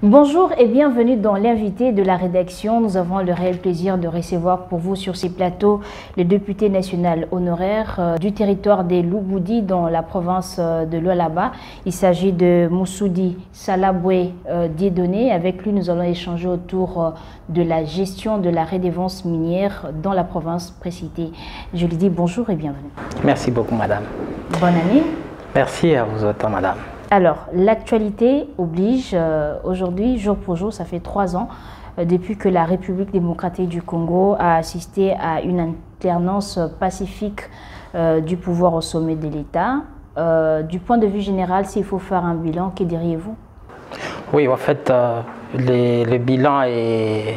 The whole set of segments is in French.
Bonjour et bienvenue dans l'invité de la rédaction. Nous avons le réel plaisir de recevoir pour vous sur ces plateaux le député national honoraire du territoire des Louboudi dans la province de Lualaba. Il s'agit de Moussoudi Salaboué Dieudonné. Avec lui, nous allons échanger autour de la gestion de la redevance minière dans la province précitée. Je lui dis bonjour et bienvenue. Merci beaucoup, madame. Bonne année. Merci à vous autant, madame. Alors, l'actualité oblige, aujourd'hui, jour pour jour, ça fait 3 ans, depuis que la République démocratique du Congo a assisté à une alternance pacifique du pouvoir au sommet de l'État. Du point de vue général, s'il faut faire un bilan, que diriez-vous? Oui, en fait, le bilan est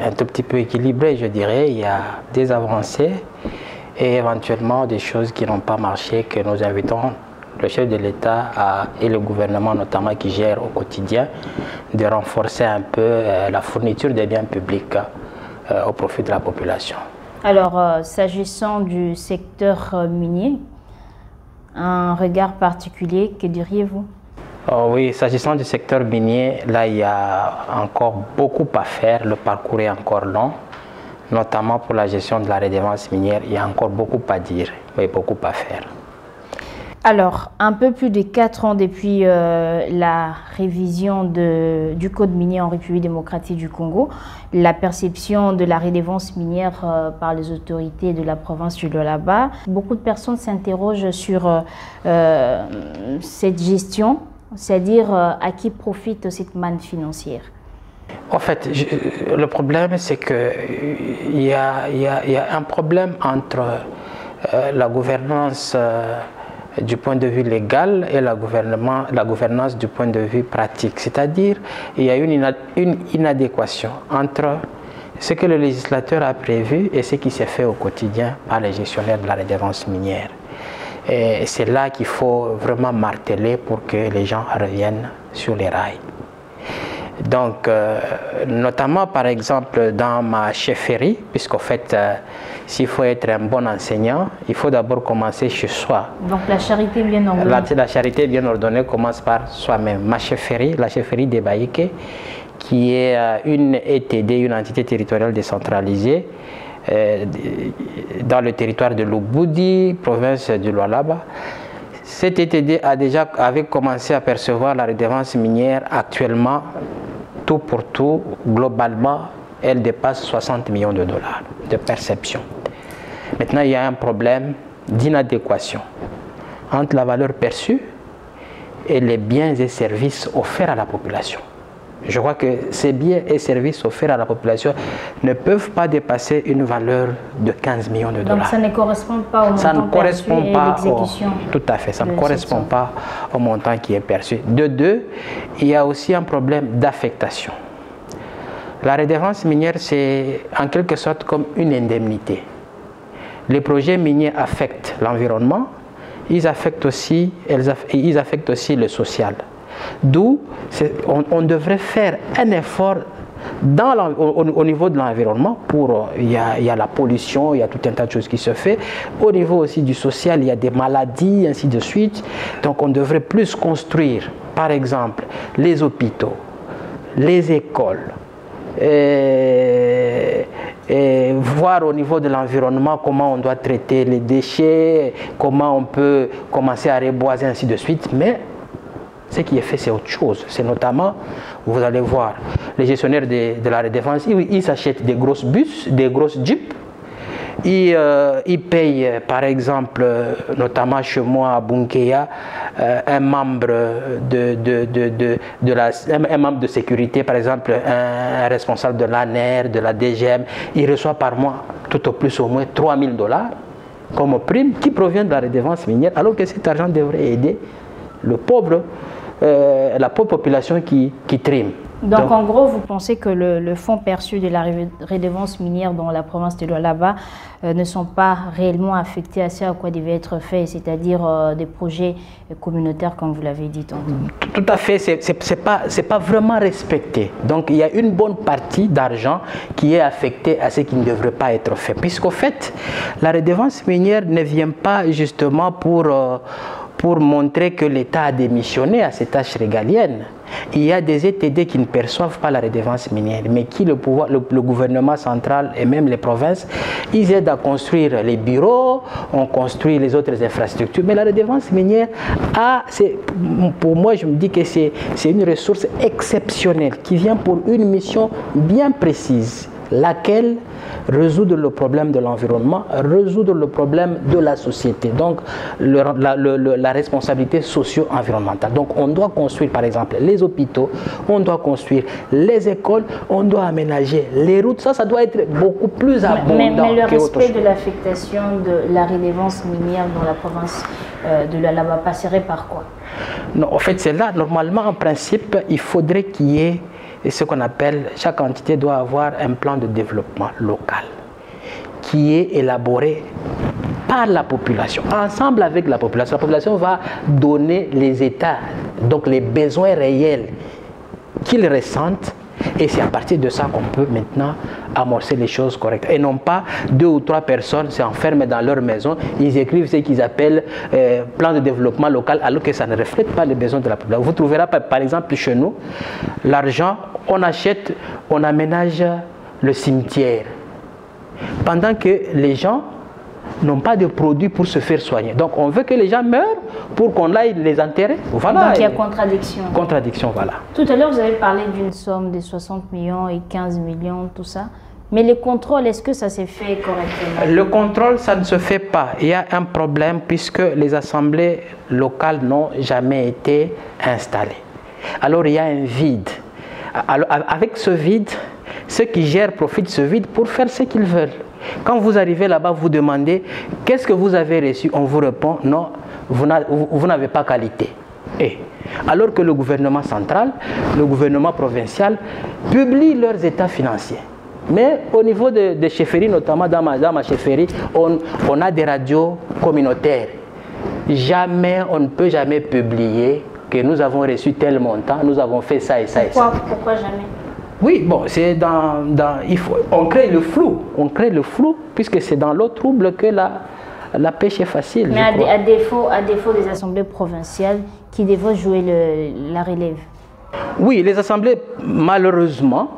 un tout petit peu équilibré, je dirais. Il y a des avancées et éventuellement des choses qui n'ont pas marché, que nous invitons le chef de l'État et le gouvernement notamment qui gère au quotidien de renforcer un peu la fourniture des biens publics au profit de la population. Alors, s'agissant du secteur minier, un regard particulier, que diriez-vous? Oh oui, s'agissant du secteur minier, là il y a encore beaucoup à faire, le parcours est encore long, notamment pour la gestion de la redevance minière, il y a encore beaucoup à dire, mais beaucoup à faire. Alors, un peu plus de 4 ans depuis la révision du Code minier en République démocratique du Congo, la perception de la redevance minière par les autorités de la province du Lualaba, beaucoup de personnes s'interrogent sur cette gestion, c'est-à-dire à qui profite cette manne financière. En fait, le problème, c'est qu'il y a un problème entre la gouvernance du point de vue légal et la gouvernance du point de vue pratique. C'est-à-dire il y a une inadéquation entre ce que le législateur a prévu et ce qui s'est fait au quotidien par les gestionnaires de la redevance minière. Et c'est là qu'il faut vraiment marteler pour que les gens reviennent sur les rails. Donc, notamment par exemple dans ma chefferie, puisqu'en fait, s'il faut être un bon enseignant, il faut d'abord commencer chez soi. Donc la charité bien ordonnée. La charité bien ordonnée commence par soi-même. Ma chefferie, la chefferie des Baïké, qui est une ETD, une entité territoriale décentralisée, dans le territoire de Louboudi, province du Lualaba. Cette ETD avait commencé à percevoir la redevance minière. Actuellement, tout pour tout, globalement, elle dépasse 60 millions de dollars de perception. Maintenant, il y a un problème d'inadéquation entre la valeur perçue et les biens et services offerts à la population. Je crois que ces biens et services offerts à la population ne peuvent pas dépasser une valeur de 15 millions de dollars. Donc ça ne correspond pas au montant ça ne correspond perçu pas et l'exécution. Tout à fait, ça ne correspond pas au montant qui est perçu. De deux, il y a aussi un problème d'affectation. La redevance minière, c'est en quelque sorte comme une indemnité. Les projets miniers affectent l'environnement, ils affectent aussi le social. D'où on devrait faire un effort au niveau de l'environnement. Il y a la pollution, il y a tout un tas de choses qui se fait. Au niveau aussi du social, il y a des maladies, ainsi de suite. Donc on devrait plus construire, par exemple, les hôpitaux, les écoles, et voir au niveau de l'environnement comment on doit traiter les déchets, comment on peut commencer à reboiser, ainsi de suite. Mais ce qui est fait, c'est autre chose. C'est notamment, vous allez voir, les gestionnaires de la redevance, ils s'achètent des grosses bus, des grosses jeeps. Ils payent, par exemple, notamment chez moi à Bunkeya, un membre un membre de sécurité, par exemple, un responsable de l'ANER, de la DGM, il reçoit par mois, tout au plus au moins 3 000 $ comme prime qui provient de la redevance minière, alors que cet argent devrait aider la pauvre population qui trime. Donc en gros, vous pensez que le fonds perçu de la redevance minière dans la province de Lualaba ne sont pas réellement affectés à ce à quoi devait être fait, c'est-à-dire des projets communautaires, comme vous l'avez dit tantôt. Tout à fait, c'est pas vraiment respecté. Donc il y a une bonne partie d'argent qui est affectée à ce qui ne devrait pas être fait. Puisqu'au fait, la redevance minière ne vient pas justement pour montrer que l'État a démissionné à ses tâches régaliennes. il y a des ETD qui ne perçoivent pas la redevance minière, mais qui le gouvernement central et même les provinces, ils aident à construire les bureaux, on construit les autres infrastructures. Mais la redevance minière, pour moi, je me dis que c'est une ressource exceptionnelle qui vient pour une mission bien précise, laquelle résoudre le problème de l'environnement, résoudre le problème de la société, donc la responsabilité socio-environnementale. Donc on doit construire par exemple les hôpitaux, on doit construire les écoles, on doit aménager les routes, ça doit être beaucoup plus abondant. Mais le respect de l'affectation de la redevance minière dans la province de l'Alaba passerait par quoi? Non, en fait c'est là, normalement en principe, il faudrait qu'il y ait ce qu'on appelle, chaque entité doit avoir un plan de développement local qui est élaboré par la population, ensemble avec la population. La population va donner les états, donc les besoins réels qu'ils ressentent, et c'est à partir de ça qu'on peut maintenant amorcer les choses correctes. Et non pas 2 ou 3 personnes s'enferment dans leur maison, ils écrivent ce qu'ils appellent plan de développement local, alors que ça ne reflète pas les besoins de la population. Vous trouverez par exemple chez nous, l'argent, on achète, on aménage le cimetière, pendant que les gens n'ont pas de produits pour se faire soigner. Donc on veut que les gens meurent pour qu'on aille les enterrer. Voilà. Donc il y a contradiction. Contradiction, voilà. Tout à l'heure, vous avez parlé d'une somme de 60 millions et 15 millions, tout ça. Mais les contrôles, est-ce que ça s'est fait correctement? Le contrôle, ça ne se fait pas. Il y a un problème puisque les assemblées locales n'ont jamais été installées. Alors il y a un vide. Alors, avec ce vide, ceux qui gèrent profitent de ce vide pour faire ce qu'ils veulent. Quand vous arrivez là-bas, vous demandez qu'est-ce que vous avez reçu, on vous répond non, vous n'avez pas qualité. Et alors que le gouvernement central, le gouvernement provincial publie leurs états financiers. Mais au niveau des chefferies, notamment dans ma chefferie, on a des radios communautaires. Jamais, on ne peut jamais publier que nous avons reçu tel montant, nous avons fait ça et ça et ça. Pourquoi jamais? Oui, bon, c'est on crée le flou, puisque c'est dans l'eau trouble que la pêche est facile. Mais à défaut des assemblées provinciales qui devraient jouer la relève. Oui, les assemblées, malheureusement,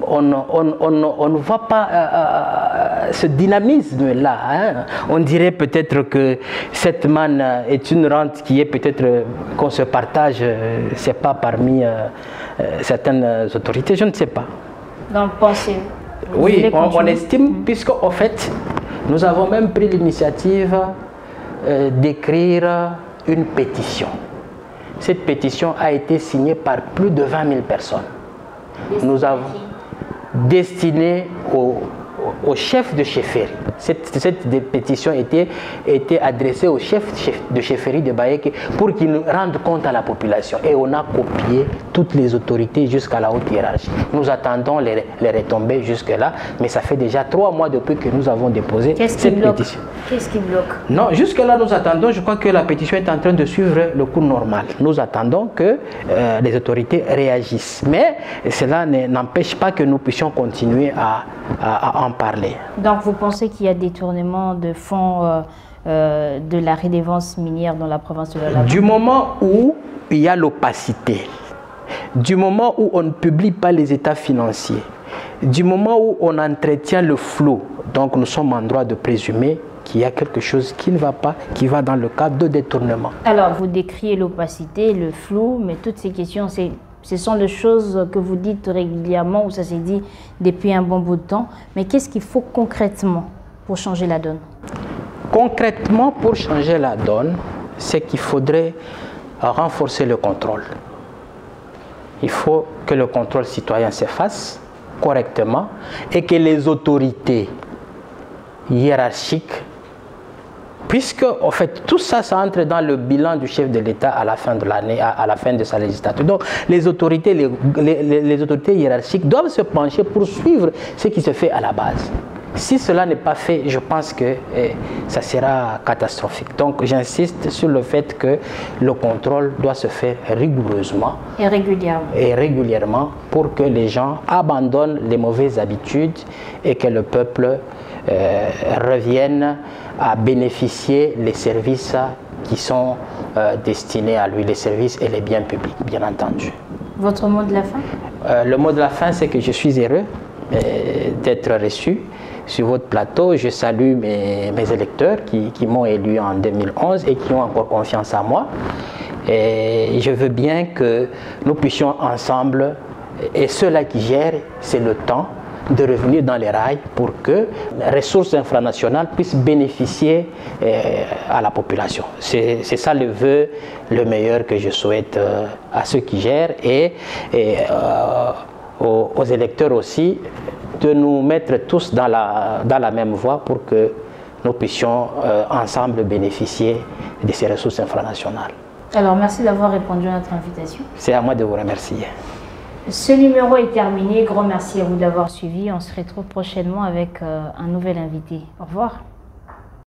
on ne voit pas ce dynamisme-là. Hein. On dirait peut-être que cette manne est une rente qui est peut-être qu'on se partage, c'est pas parmi certaines autorités, je ne sais pas. Donc pensez. Oui, on estime, puisque en fait, nous avons même pris l'initiative d'écrire une pétition. Cette pétition a été signée par plus de 20 000 personnes. Nous avons destiné au chef de chefferie. Cette pétition était adressée au chef de chefferie de Bayeke pour qu'il nous rende compte à la population. Et on a copié toutes les autorités jusqu'à la haute hiérarchie. Nous attendons les retombées jusque-là, mais ça fait déjà 3 mois depuis que nous avons déposé cette pétition. Qu'est-ce qui bloque? Non, jusque-là nous attendons, je crois que la pétition est en train de suivre le cours normal. Nous attendons que les autorités réagissent. Mais cela n'empêche pas que nous puissions continuer à en parler. Donc vous pensez qu'il y a détournement de fonds de la redevance minière dans la province de l'Alaba? Du moment où il y a l'opacité, du moment où on ne publie pas les états financiers, du moment où on entretient le flou, donc nous sommes en droit de présumer qu'il y a quelque chose qui ne va pas, qui va dans le cadre de détournement. Alors vous décriez l'opacité, le flou, mais toutes ces questions, ce sont les choses que vous dites régulièrement, ou ça s'est dit depuis un bon bout de temps. Mais qu'est-ce qu'il faut concrètement pour changer la donne? Concrètement, pour changer la donne, c'est qu'il faudrait renforcer le contrôle. Il faut que le contrôle citoyen se fasse correctement et que les autorités hiérarchiques, puisque en fait tout ça, ça entre dans le bilan du chef de l'État à la fin de l'année, à la fin de sa législature. Donc les autorités hiérarchiques doivent se pencher pour suivre ce qui se fait à la base. Si cela n'est pas fait, je pense que ça sera catastrophique. Donc j'insiste sur le fait que le contrôle doit se faire rigoureusement et régulièrement pour que les gens abandonnent les mauvaises habitudes et que le peuple revienne à bénéficier des services qui sont destinés à lui, les services et les biens publics, bien entendu. Votre mot de la fin? Le mot de la fin, c'est que je suis heureux d'être reçu sur votre plateau. Je salue mes électeurs qui m'ont élu en 2011 et qui ont encore confiance en moi. Et je veux bien que nous puissions ensemble, et ceux-là qui gèrent, c'est le temps de revenir dans les rails pour que les ressources infranationales puissent bénéficier à la population. C'est ça le vœu, le meilleur que je souhaite à ceux qui gèrent et aux électeurs aussi, de nous mettre tous dans la même voie pour que nous puissions ensemble bénéficier de ces ressources infranationales. Alors, merci d'avoir répondu à notre invitation. C'est à moi de vous remercier. Ce numéro est terminé. Grand merci à vous d'avoir suivi. On se retrouve prochainement avec un nouvel invité. Au revoir.